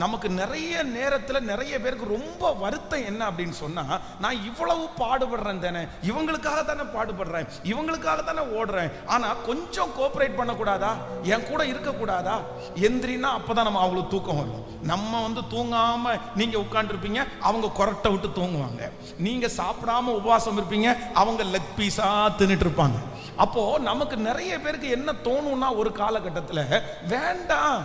நமக்கு நிறைய நேரத்தில் நிறைய பேருக்கு ரொம்ப வருத்தம் என்ன அப்படின்னு சொன்னா, நான் இவ்வளவு பாடுபடுறேன் தானே, இவங்களுக்காக தானே பாடுபடுறேன், இவங்களுக்காக தானே ஓடுறேன், ஆனா கொஞ்சம் கோஆபரேட் பண்ணக்கூடாதா, என் கூட இருக்கக்கூடாதா? எந்திரினா அப்பதான் நம்ம அவங்களுக்கு தூக்கம் வரும். நம்ம தூங்காம நீங்க உட்கார்ந்துருப்பீங்க, அவங்க கொரட்டை விட்டு தூங்குவாங்க. நீங்க சாப்பிடாம உபவாசம் இருப்பீங்க, அவங்க லெக் பீஸா தின்னுட்டு இருப்பாங்க. அப்போ நமக்கு நிறைய பேருக்கு என்ன தோணும்னா, ஒரு காலகட்டத்தில் வேண்டாம்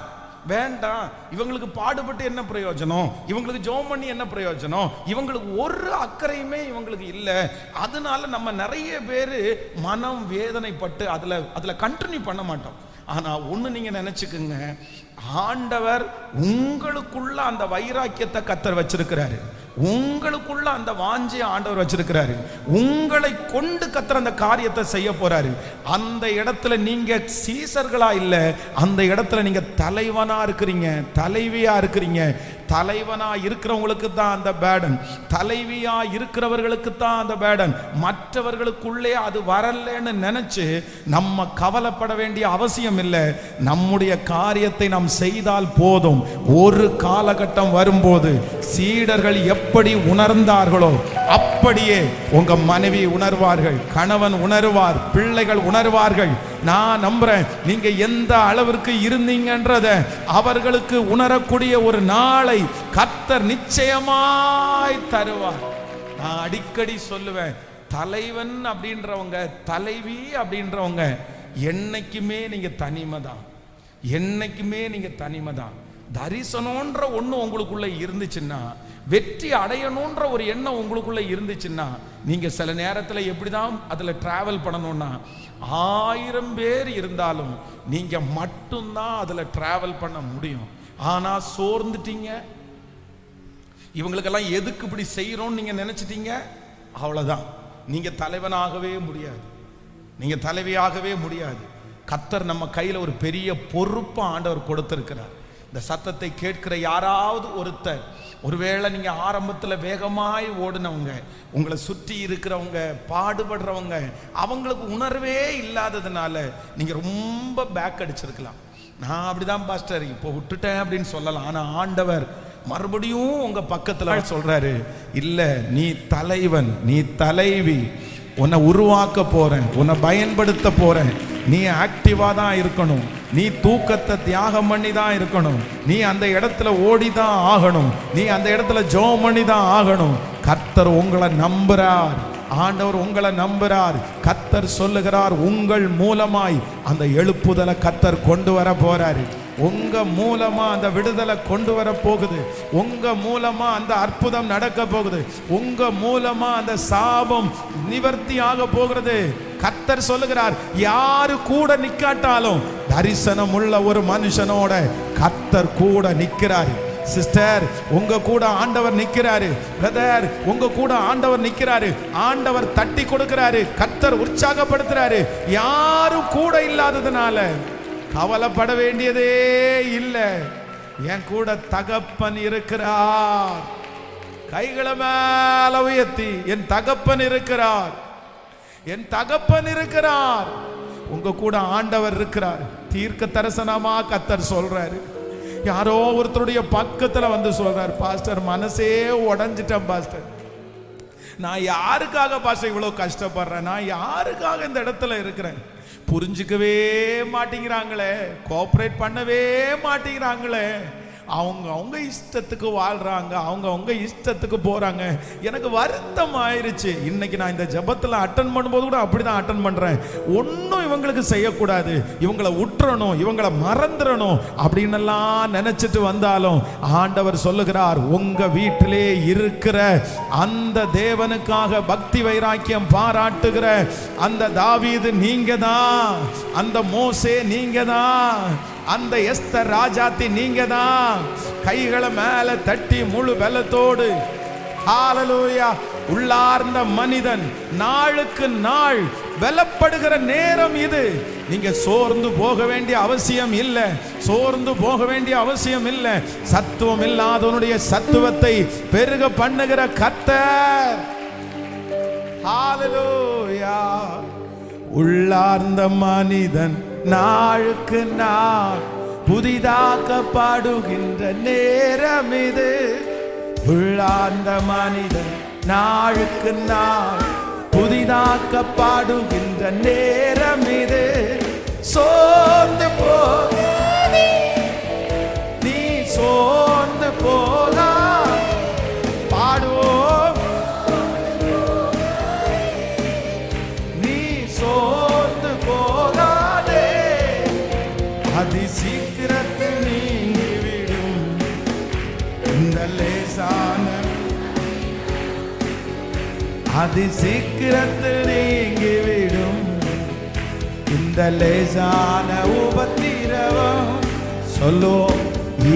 வேண்டாம், இவங்களுக்கு பாடுபட்டு என்ன பிரயோஜனம், இவங்களுக்கு ஜெபம் பண்ணி என்ன பிரயோஜனம், இவங்களுக்கு ஒரு அக்கறையுமே இவங்களுக்கு இல்லை. அதனால நம்ம நிறைய பேர் மனம் வேதனைப்பட்டு அதுல கண்டினியூ பண்ண மாட்டோம். ஆனா ஒண்ணு நீங்க நினைச்சுக்குங்க, ஆண்டவர் உங்களுக்குள்ள அந்த வைராக்கியத்தை கர்த்தர் வச்சிருக்கிறாரு, உங்களுக்குள்ள அந்த வாஞ்சியை ஆண்டவர் வச்சிருக்கிறாரு. உங்களை கொண்டு கர்த்தர் அந்த காரியத்தை செய்ய போறாரு. அந்த இடத்துல நீங்க சீசர்களா இல்ல, அந்த இடத்துல நீங்க தலைவனா இருக்கிறீங்க, தலைவியா இருக்கிறீங்க. தலைவனா இருக்கிறவங்களுக்கு தான் அந்த பேடன், தலைவியா இருக்கிறவர்களுக்கு தான் அந்த பேடன். மற்றவர்களுக்குள்ளே அது வரலன்னு நினைச்சு நம்ம கவலைப்பட வேண்டிய அவசியம் இல்லை. நம்முடைய காரியத்தை நாம் செய்தால் போதும். ஒரு காலகட்டம் வரும்போது சீடர்கள் எப்படி உணர்ந்தார்களோ அப்படியே உங்க மனைவி உணர்வார்கள், கணவன் உணர்வார், பிள்ளைகள் உணர்வார்கள். நான் நம்புறேன் நீங்க எந்த அளவிற்கு இருந்தீங்கன்றத அவர்களுக்கு உணரக்கூடிய ஒரு நாளை கர்த்தர் நிச்சயமாய் தருவார். நான் அடிக்கடி சொல்லுவேன், தலைவன் அப்படின்றவங்க, தலைவி அப்படின்றவங்க என்னைக்குமே நீங்க தனிமைதான், என்னைக்குமே நீங்க தனிமைதான். தரிசனம்ன்ற ஒண்ணு உங்களுக்குள்ள இருந்துச்சுன்னா, வெற்றி அடையணுன்ற ஒரு எண்ணம் உங்களுக்குள்ள இருந்துச்சுன்னா, நீங்க சில நேரத்தில் எப்படிதான் அதுல டிராவல் பண்ணணும்னா, 1000 பேர் இருந்தாலும் நீங்க மட்டும்தான் அதுல டிராவல் பண்ண முடியும். ஆனா சோர்ந்துட்டீங்க, இவங்களுக்கெல்லாம் எதுக்கு இப்படி செய்யறோம்னு நீங்க நினைச்சிட்டீங்க, அவ்வளவுதான். நீங்க தலைவனாகவே முடியாது, நீங்க தலைவியாகவே முடியாது. கர்த்தர் நம்ம கையில ஒரு பெரிய பொறுப்பை ஆண்டவர் கொடுத்திருக்கிறார். இந்த சத்தத்தை கேட்கிற யாராவது ஒருத்தர், ஒருவேளை நீங்க ஆரம்பத்தில் வேகமாய் ஓடினவங்க, உங்களை சுற்றி இருக்கிறவங்க, பாடுபடுறவங்க, அவங்களுக்கு உணர்வே இல்லாததுனால நீங்க ரொம்ப பேக் அடிச்சிருக்கலாம். நான் அப்படிதான் பாஸ்டர் இப்போ விட்டுட்டேன் அப்படின்னு சொல்லலாம். ஆனா ஆண்டவர் மறுபடியும் உங்க பக்கத்துல சொல்றாரு, இல்ல நீ தலைவன், நீ தலைவி, உன்னை உருவாக்க போறேன், உன்னை பயன்படுத்த போறேன். நீ ஆக்டிவா தான் இருக்கணும், நீ தூக்கத்தை தியாகம் பண்ணி தான் இருக்கணும், நீ அந்த இடத்துல ஓடிதான் ஆகணும், நீ அந்த இடத்துல ஜெபம் பண்ணி தான் ஆகணும். கர்த்தர் உங்களை நம்புறார், ஆண்டவர் உங்களை நம்புறார். கர்த்தர் சொல்லுகிறார், உங்கள் மூலமாய் அந்த எழுப்புதலை கர்த்தர் கொண்டு வர போறாரு. உங்க மூலமா அந்த விடுதலை கொண்டு வர போகுது, உங்க மூலமா அந்த அற்புதம் நடக்க போகுது, உங்க மூலமா அந்த சாபம் நிவர்த்தி ஆக போகிறது. கர்த்தர் சொல்லுகிறார், யாரு கூட நிக்காட்டாலும் தரிசனம் உள்ள ஒரு மனுஷனோட கர்த்தர் கூட நிக்கிறாரு. சிஸ்டர், உங்க கூட ஆண்டவர் நிக்கிறாரு. பிரதர், உங்க கூட ஆண்டவர் நிக்கிறாரு. ஆண்டவர் தட்டி கொடுக்கிறாரு, கர்த்தர் உற்சாகப்படுத்துறாரு. யாரும் கூட இல்லாததுனால கவலைப்பட வேண்டியதே இல்லை. என் கூட தகப்பன் இருக்கிறார். கைகளை மேல உயர்த்தி, என் தகப்பன் இருக்கிறார், என் தகப்பன் இருக்கிறார். உங்க கூட ஆண்டவர் இருக்கிறார். தீர்க்க தரிசனமா கர்த்தர் சொல்றாரு. யாரோ ஒருத்தருடைய பக்கத்துல வந்து சொல்றாரு, பாஸ்டர் மனசே உடைஞ்சிட்டேன் பாஸ்டர், நான் யாருக்காக பாஸ்டர் இவ்வளவு கஷ்டப்படுறேன், நான் யாருக்காக இந்த இடத்துல இருக்கிறேன். புரிஞ்சுக்கவே மாட்டேங்கிறாங்களே, கோஆபரேட் பண்ணவே மாட்டேங்கிறாங்களே, அவங்க இஷ்டத்துக்கு வாழ்றாங்க, அவங்க இஷ்டத்துக்கு போறாங்க. எனக்கு வருத்தம் ஆயிருச்சு. இன்னைக்கு நான் இந்த ஜெபத்துல அட்டன் பண்ணும்போது கூட அப்படிதான் அட்டன் பண்றேன். ஒன்னும் இவங்களுக்கு செய்யக்கூடாது, இவங்களை உற்றணும், இவங்களை மறந்துடணும் அப்படின்னு எல்லாம் நினைச்சிட்டு வந்தாலும் ஆண்டவர் சொல்லுகிறார், உங்க வீட்டிலே இருக்கிற அந்த தேவனுக்காக பக்தி வைராக்கியம் பாராட்டுகிற அந்த தாவீது நீங்க தான், அந்த மோசே நீங்க தான், அந்த எஸ்தர் ராஜாத்தி நீங்க தான். கைகளை மேல தட்டி முழு பலத்தோடு ஹல்லேலூயா. உள்ளார்ந்த மனிதன் நாளுக்கு நாள் பலப்படுகிற நேரம் இது. நீங்க சோர்ந்து போக வேண்டிய அவசியம் இல்லை, சோர்ந்து போக வேண்டிய அவசியம் இல்லை. சத்துவம் இல்லாதவனுடைய சத்துவத்தை பெருக பண்ணுகிற கர்த்தர். ஹல்லேலூயா. உள்ளார்ந்த மனிதன் நாளுக்கு நாள் புதிதாக்கப்படுகின்ற நேரம் இது. உள்ளார்ந்த மனிதன் நாளுக்கு நாள் புதிதாக்கப்படுகின்ற நேரம் இது. சோர்ந்து போகாதே, நீ சோர்ந்து போகா. பாடுவோம், நீ சோர்ந்து போகாதே. அதி சீக்கிரத்தில் நீங்கிவிடும் இந்த லேசான, அதி சீக்கிரத்தில் நீங்கிவிடும் இந்த லேசான உபத்திரவம். சொல்லுவோம்,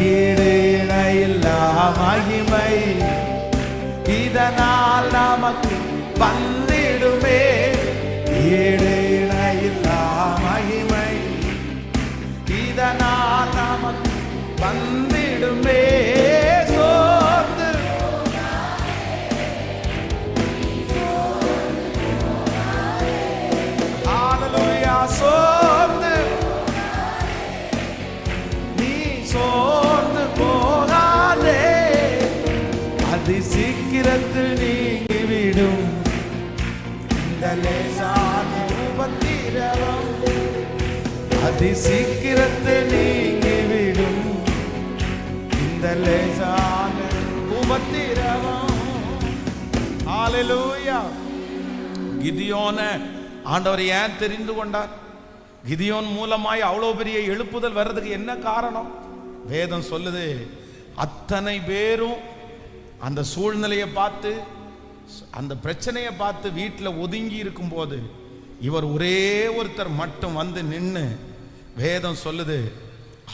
ஈடு இணையில்லா மகிமை இதனால் நமக்கு வந்திடுமே. ஈடு இணையில்லா மகிமை இதனால் நமக்கு வந்திடுமே. சோர்ந்து ஹல்லேலூயா, சோர்ந்து நீ சோர்ந்து போகாதே. அதி சீக்கிரத்தில் நீங்கிவிடும் இந்த லேசான உபத்திரவம். அதி சீக்கிரத்தில் நீங்கிவிடும் இந்த லேசான உபத்திரவம். ஹல்லேலூயா. கிதியோனை ஆண்டவர் ஏன் தெரிந்து கொண்டார்? கிதியோன் மூலமாய் அவ்வளோ பெரிய எழுப்புதல் வர்றதுக்கு என்ன காரணம்? வேதம் சொல்லுது, அத்தனை பேரும் அந்த சூழ்நிலையை பார்த்து, அந்த பிரச்சனையை பார்த்து வீட்டில் ஒதுங்கி இருக்கும்போது இவர் ஒரே ஒருத்தர் மட்டும் வந்து நின்று, வேதம் சொல்லுது,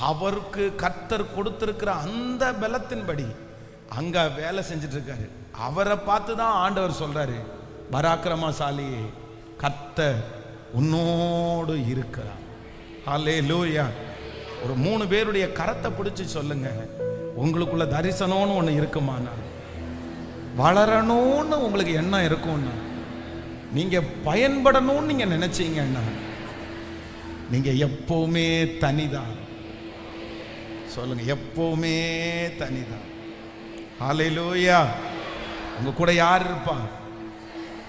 அவருக்கு கர்த்தர் கொடுத்திருக்கிற அந்த பலத்தின்படி அங்க வேலை செஞ்சுட்டு இருக்காரு. அவரை பார்த்து தான் ஆண்டவர் சொல்றாரு, பராக்கிரமசாலியே, கர்த்தர் உன்னோடு இருக்கிறார். ஹல்லேலூயா. ஒரு 3 பேருடைய கரத்தை பிடிச்சு சொல்லுங்க, உங்களுக்குள்ள தரிசனம்னு ஒன்று இருக்குமானா, வளரணும்னு உங்களுக்கு எண்ணம் இருக்கும்னா, நீங்க பயன்படணும்னு நீங்க நினைச்சீங்கன்னா, நீங்க எப்பவுமே தனிதான். சொல்லுங்க, எப்பவுமே தனிதான். ஹல்லேலூயா. உங்க கூட யார் இருப்பா?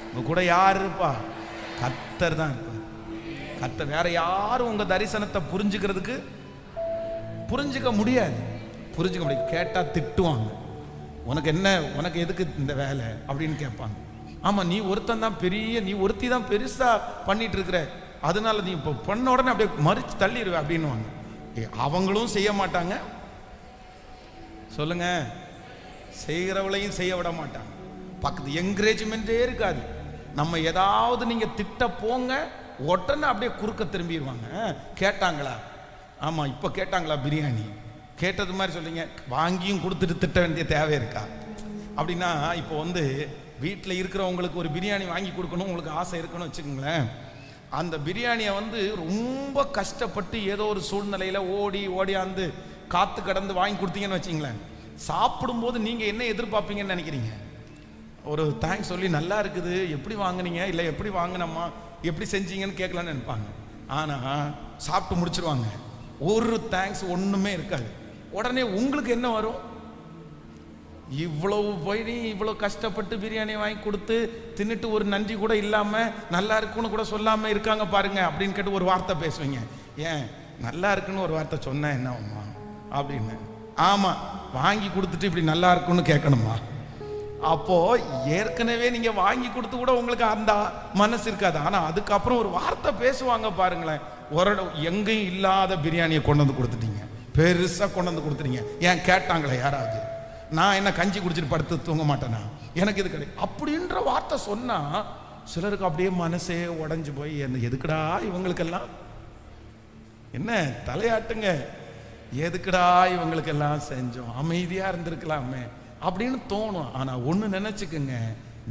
உங்க கூட யார் இருப்பா? கர்த்தர் தான் இருப்பார். கர்த்தர். வேற யாரும் உங்க தரிசனத்தை புரிஞ்சுக்க முடியாது. புரிஞ்சுக்க முடியாது. கேட்டா திட்டுவாங்க. உனக்கு என்ன, உனக்கு எதுக்கு இந்த வேலை அப்படின்னு கேட்பாங்க. ஆமா, நீ ஒருத்தன் தான் பெரிய, நீ ஒருத்தி தான் பெருசா பண்ணிட்டு இருக்கிற, அதனால நீ இப்போ பண்ண உடனே அப்படியே மறிச்சு தள்ளிடுவேன் அப்படின்னுவாங்க. அவங்களும் செய்ய மாட்டாங்க. சொல்லுங்க, செய்கிறவளையும் செய்ய விட மாட்டாங்க. பக்கத்து என்கரேஜ்மெண்டே இருக்காது. நம்ம ஏதாவது நீங்க திட்ட போங்க, உடனே அப்படியே குறுக்க திரும்பிடுவாங்க. கேட்டாங்களா? ஆமா, இப்போ கேட்டாங்களா பிரியாணி? கேட்டது மாதிரி சொல்லிங்க, வாங்கியும் கொடுத்துட்டு திட்ட வேண்டிய தேவை இருக்கா? அப்படின்னா இப்போ வந்து வீட்டில் இருக்கிறவங்களுக்கு ஒரு பிரியாணி வாங்கி கொடுக்கணும் உங்களுக்கு ஆசை இருக்குன்னு வச்சுக்கோங்களேன். அந்த பிரியாணியை வந்து ரொம்ப கஷ்டப்பட்டு ஏதோ ஒரு சூழ்நிலையில் ஓடியாந்து காத்து கடந்து வாங்கி கொடுத்தீங்கன்னு வச்சிங்களேன், சாப்பிடும்போது நீங்கள் என்ன எதிர்பார்ப்பீங்கன்னு நினைக்கிறீங்க? ஒரு தேங்க்ஸ் சொல்லி நல்லா இருக்குது, எப்படி வாங்கினீங்க, இல்லை எப்படி வாங்கினம்மா, எப்படி செஞ்சீங்கன்னு கேட்கலான்னு நினைப்பாங்க. ஆனால் சாப்பிட்டு முடிச்சிருவாங்க, ஒரு தேங்க்ஸ் ஒன்றுமே இருக்காது. உடனே உங்களுக்கு என்ன வரும்? இவ்வளவு போய் நீ இவ்வளோ கஷ்டப்பட்டு பிரியாணி வாங்கி கொடுத்து தின்னுட்டு ஒரு நன்றி கூட இல்லாமல் நல்லா இருக்குன்னு கூட சொல்லாமல் இருக்காங்க பாருங்க அப்படின்னு கேட்டு ஒரு வார்த்தை பேசுவீங்க. ஏன் நல்லா இருக்குன்னு ஒரு வார்த்தை சொன்னா என்னம்மா அப்படின்னு? ஆமாம், வாங்கி கொடுத்துட்டு இப்படி நல்லா இருக்குன்னு கேட்கணுமா? அப்போ ஏற்கனவே நீங்க வாங்கி கொடுத்து கூட உங்களுக்கு அந்த மனசு இருக்காது. ஆனா அதுக்கப்புறம் ஒரு வார்த்தை பேசுவாங்க பாருங்களேன், ஒரு எங்கேயும் இல்லாத பிரியாணியை கொண்டு வந்து கொடுத்துட்டீங்க, பெருசா கொண்டு வந்து கொடுத்துட்டீங்க. ஏன் கேட்டாங்களே யாராவது? நான் என்ன கஞ்சி குடிச்சிட்டு படுத்து தூங்க மாட்டேனா? எனக்கு இது கிடையாது அப்படின்ற வார்த்தை சொன்னா சிலருக்கு அப்படியே மனசே உடஞ்சு போய் எதுக்குடா இவங்களுக்கெல்லாம், என்ன தலையாட்டுங்க, எதுக்குடா இவங்களுக்கெல்லாம் செஞ்சோம், அமைதியா இருந்திருக்கலாமே அப்படின்னு தோணும். ஆனா ஒண்ணு நினைச்சுக்குங்க,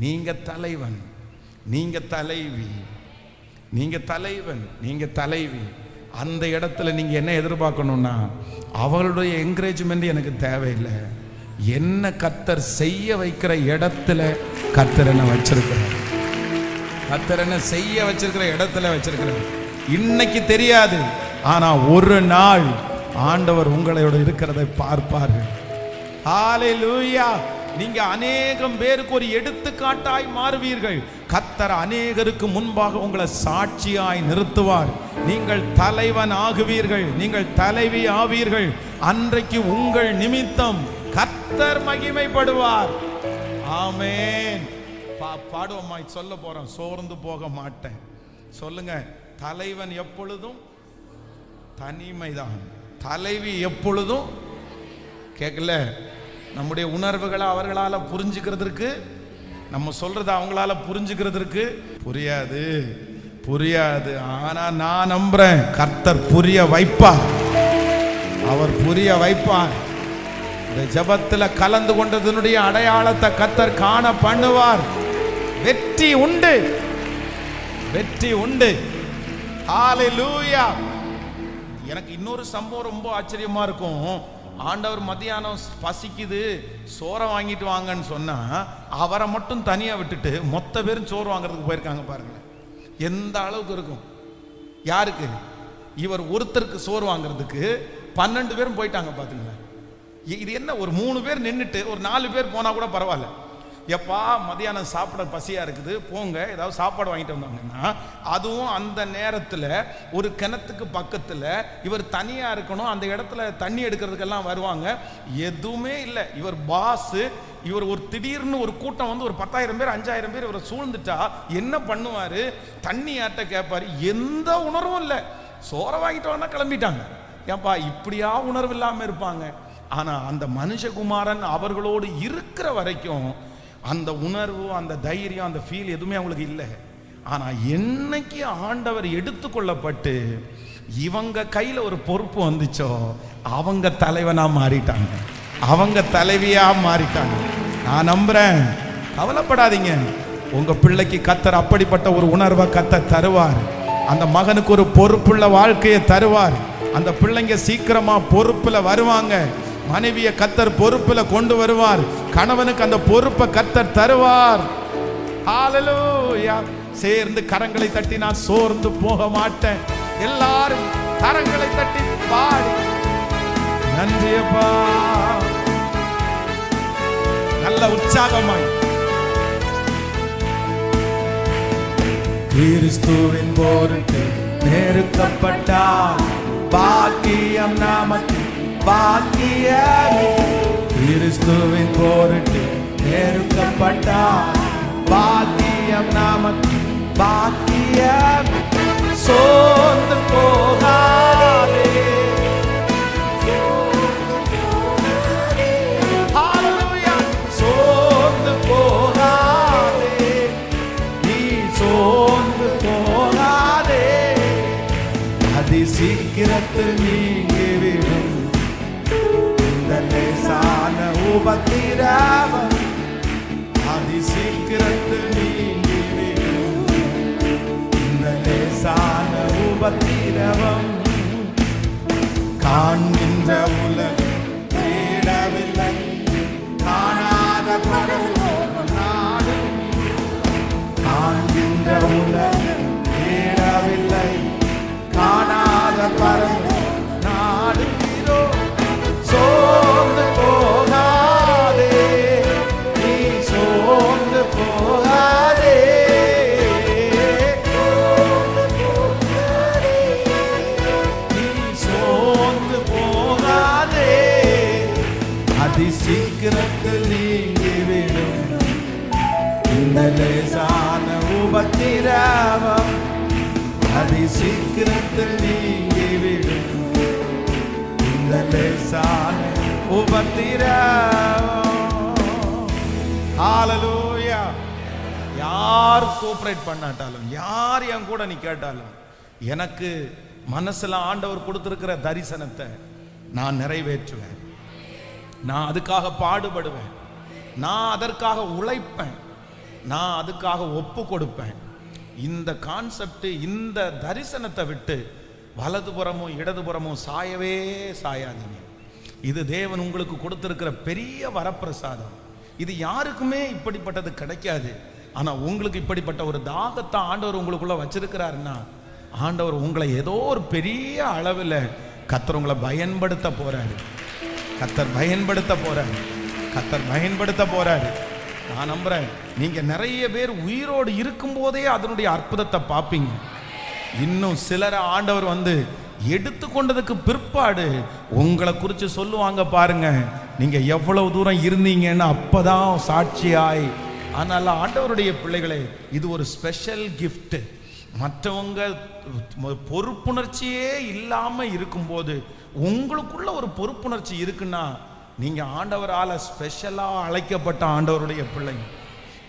நீங்க தலைவன், நீங்க தலைவி, நீங்க தலைவன், நீங்க தலைவி. அந்த இடத்துல நீங்க என்ன எதிர்பார்க்கணும்னா, அவளுடைய என்கரேஜ்மெண்ட் எனக்கு தேவையில்லை, என்ன கர்த்தர் செய்ய வைக்கிற இடத்துல கர்த்தர் என்ன வச்சிருக்கிறார், கர்த்தர் என்ன செய்ய வச்சிருக்கிற இடத்துல வச்சிருக்கிறார். இன்னைக்கு தெரியாது, ஆனா ஒரு நாள் ஆண்டவர் உங்களோட இருக்கிறதை பார்ப்பார்கள். ஹல்லேலூயா. நீங்க அநேகம் பேருக்கு ஒரு எடுத்துக்காட்டாய் மாறுவீர்கள். கர்த்தர் அநேகருக்கு முன்பாக உங்களை சாட்சியாய் நிறுத்துவார். நீங்கள் தலைவன் ஆகுவீர்கள், நீங்கள் தலைவி ஆவீர்கள். அன்றைக்கு உங்கள் நிமித்தம் கர்த்தர் மகிமைப்படுவார். ஆமென். பாடுவோமா? சொல்ல போறோம், சோர்ந்து போக மாட்டேன். சொல்லுங்க. தலைவன் எப்பொழுதும் தனிமைதான், தலைவி எப்பொழுதும் கேட்கல. நம்முடைய உணர்வுகளை அவர்களால புரிஞ்சுக்கிறதுக்கு, நம்ம சொல்றத அவங்களால புரிஞ்சுக்கிறதுக்கு புரியாது. ஆனா நான் நம்புறேன், கர்த்தர் புரிய வைப்பார். அவர் புரிய வைப்பார். இந்த ஜெபத்துல கலந்து கொண்டதனுடைய அடையாளத்தை கர்த்தர் காண பண்ணுவார். வெற்றி உண்டு, வெற்றி உண்டு. ஹல்லேலூயா. எனக்கு இன்னொரு சம்பவம் ரொம்ப ஆச்சரியமா இருக்கும். ஆண்டவர் மத்தியானம் பசிக்குது, சோறை வாங்கிட்டு வாங்கன்னு சொன்னா அவரை மட்டும் தனியா விட்டுட்டு மொத்த பேரும் சோறு வாங்குறதுக்கு போயிருக்காங்க. பாருங்க எந்த அளவுக்கு இருக்கும். யாருக்கு? இவர் ஒருத்தருக்கு சோறு வாங்குறதுக்கு 12 பேரும் போயிட்டாங்க. பாத்துங்களேன். இது என்ன? ஒரு 3 பேர் நின்றுட்டு ஒரு 4 பேர் போனா கூட பரவாயில்ல. எப்பா மதியானம் சாப்பிட பசியா இருக்குது, போங்க ஏதாவது சாப்பாடு வாங்கிட்டு வந்தாங்கன்னா, அதுவும் அந்த நேரத்தில் ஒரு கிணத்துக்கு பக்கத்தில் இவர் தனியா இருக்கணும். அந்த இடத்துல தண்ணி எடுக்கிறதுக்கெல்லாம் வருவாங்க. எதுவுமே இல்லை. இவர் பாஸ். இவர் ஒரு திடீர்னு ஒரு கூட்டம் வந்து ஒரு 10,000 பேர் 5,000 பேர் இவரை சூழ்ந்துட்டா என்ன பண்ணுவாரு? தண்ணி யார்ட்ட கேட்பாரு? எந்த உணர்வும் இல்லை. சோறை வாங்கிட்டு வாங்க கிளம்பிட்டாங்க. ஏப்பா இப்படியா உணர்வு இல்லாமல் இருப்பாங்க? ஆனா அந்த மனுஷகுமாரன் அவர்களோடு இருக்கிற வரைக்கும் அந்த உணர்வு, அந்த தைரியம், அந்த ஃபீல் எதுவுமே அவங்களுக்கு இல்லை. ஆனா என்னைக்கு ஆண்டவர் எடுத்துக்கொள்ளப்பட்டு இவங்க கையில ஒரு பொறுப்பு வந்துச்சோ, அவங்க தலைவனா மாறிட்டாங்க, அவங்க தலைவியா மாறிட்டாங்க. நான் நம்புறேன். கவலைப்படாதீங்க. உங்க பிள்ளைக்கு கர்த்தர் அப்படிப்பட்ட ஒரு உணர்வை கர்த்தர் தருவார். அந்த மகனுக்கு ஒரு பொறுப்புள்ள வாழ்க்கையை தருவார். அந்த பிள்ளைங்க சீக்கிரமா பொறுப்புல வருவாங்க. மனைவியை கர்த்தர் பொறுப்புல கொண்டு வருவார். கணவனுக்கு அந்த பொறுப்பை கர்த்தர் தருவார். ஹல்லேலூயா. சேர்ந்து கரங்களை தட்டி நான் சோர்ந்து போக மாட்டேன். எல்லாரும் கரங்களை தட்டி பாடி நன்றியப்பா. நல்ல உற்சாகமாய் கிறிஸ்துவின் பொருட்டு நெருக்கப்பட்டால் பாக்கியம் நமக்கு பாக்கியமே. கிறிஸ்துவின் பொருட்டு நெருக்கப்பட்டால் பாக்கியம் நமக்கு பாக்கியமே. சோர்ந்து போகாதே, ஹல்லேலூயா. சோர்ந்து போகாதே, நீ சோர்ந்து போகாதே. அதி சீக்கிரத்தில் நீங்கிவிடும் இந்த லேசான உபத்திரவம். அதி சீக்கிரத்தில் நீங்கிவிடும் இந்த லேசான உபத்திரவம். காண்கின்ற உலகம் தேடவில்லை, காணாத பரலோகம் நாடும். காண்கின்ற உலகம் தேடவில்லை, காணாத பரலோகம் நாடுகிறோ. சோர்ந்து போகாதே, நீ சோர்ந்து போகாதே. நீ சோர்ந்து போகாதே. அதி சீக்கிரத்தில் நீங்கிவிடும் இந்த லேசான உபத்திரவம். அதி சீக்கிரத்தில் நீங்கிவிடும் இந்த லேசான உபத்திரவம். ஹல்லேலூயா. யார் கோஆபரேட் பண்ணாட்டாலும், யார் என் கூட நீ கேட்டாலும், எனக்கு மனசுல ஆண்டவர் கொடுத்திருக்கிற தரிசனத்தை நான் நிறைவேற்றுவேன். நான் அதுக்காக பாடுபடுவேன். நான் அதற்காக உழைப்பேன். நான் அதுக்காக ஒப்பு கொடுப்பேன். இந்த கான்செப்ட், இந்த தரிசனத்தை விட்டு வலதுபுறமும் இடதுபுறமும் சாயவே சாயாதீங்க. இது தேவன் உங்களுக்கு கொடுத்திருக்கிற பெரிய வரப்பிரசாதம். இது யாருக்குமே இப்படிப்பட்டது கிடைக்காது. ஆனா உங்களுக்கு இப்படிப்பட்ட ஒரு தாகத்தை ஆண்டவர் உங்களுக்குள்ள வச்சிருக்கிறாருன்னா, ஆண்டவர் உங்களை ஏதோ ஒரு பெரிய அளவில் கர்த்தர் உங்களை பயன்படுத்த போறாரு. கர்த்தர் பயன்படுத்த போறாரு. கர்த்தர் பயன்படுத்த போறாரு. நான் நம்புறேன் நீங்க நிறைய பேர் உயிரோடு இருக்கும் போதே அதனுடைய அற்புதத்தை பார்ப்பீங்க. இன்னும் சிலரை ஆண்டவர் எடுத்து கொண்டதுக்கு பிற்பாடு உங்களை குறித்து சொல்லுவாங்க பாருங்க, நீங்க எவ்வளவு தூரம் இருந்தீங்கன்னு அப்பதான் சாட்சியாய். அதனால ஆண்டவருடைய பிள்ளைகளே, இது ஒரு ஸ்பெஷல் கிஃப்ட். மற்றவங்க பொறுப்புணர்ச்சியே இல்லாம இருக்கும்போது உங்களுக்குள்ள ஒரு பொறுப்புணர்ச்சி இருக்குன்னா நீங்க ஆண்டவரால ஸ்பெஷலா அழைக்கப்பட்ட ஆண்டவருடைய பிள்ளைங்க.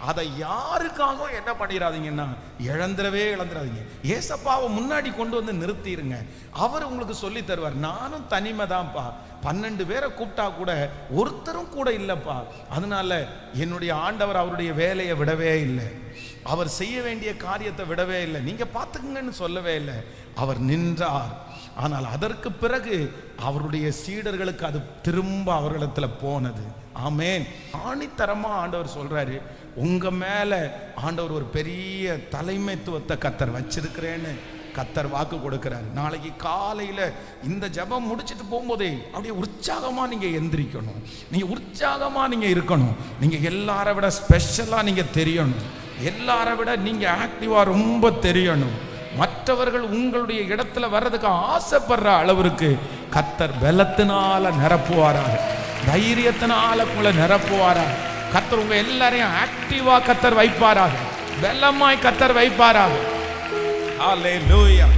அதை யாருக்காகவும் என்ன பண்ணிடாதீங்கன்னா இழந்துடாதீங்க. ஏசப்பாவை முன்னாடி கொண்டு நிறுத்திடுங்க. அவர் உங்களுக்கு சொல்லி தருவார். நானும் தனிமை தான்ப்பா, 12 பேரை கூப்பிட்டா கூட ஒருத்தரும் கூட இல்லைப்பா. அதனால என்னுடைய ஆண்டவர் அவருடைய வேலையை விடவே இல்லை, அவர் செய்ய வேண்டிய காரியத்தை விடவே இல்லை, நீங்க பார்த்துக்குங்கன்னு சொல்லவே இல்லை. அவர் நின்றார். ஆனால் அதற்கு பிறகு அவருடைய சீடர்களுக்கு அது திரும்ப அவர்களிடத்தில் போனது. ஆமேன். ஆணித்தரமா ஆண்டவர் சொல்றாரு, உங்க மேல ஆண்டவர் ஒரு பெரிய தலைமைத்துவத்தை கர்த்தர் வச்சிருக்கிறேன்னு கர்த்தர் வாக்கு கொடுக்கிறாரு. நாளைக்கு காலையில இந்த ஜெபம் முடிச்சுட்டு போகும்போதே அப்படியே உற்சாகமா நீங்க எந்திரிக்கணும். நீங்க உற்சாகமா நீங்க இருக்கணும். நீங்க எல்லாரை விட ஸ்பெஷலா நீங்க தெரியணும். எல்லாரை விட நீங்க ஆக்டிவா ரொம்ப தெரியணும். மற்றவர்கள் உங்களுடைய இடத்துல வர்றதுக்கு ஆசைப்படுற அளவிற்கு கர்த்தர் பலத்தினால நிரப்புவாராக, தைரியத்தினால உங்களை நிரப்புவாராக. கர்த்தர் உங்க எல்லாரையும் ஆக்டிவா கர்த்தர் வைப்பாராக, பலமாய் கர்த்தர் வைப்பாராக. ஹல்லேலூயா.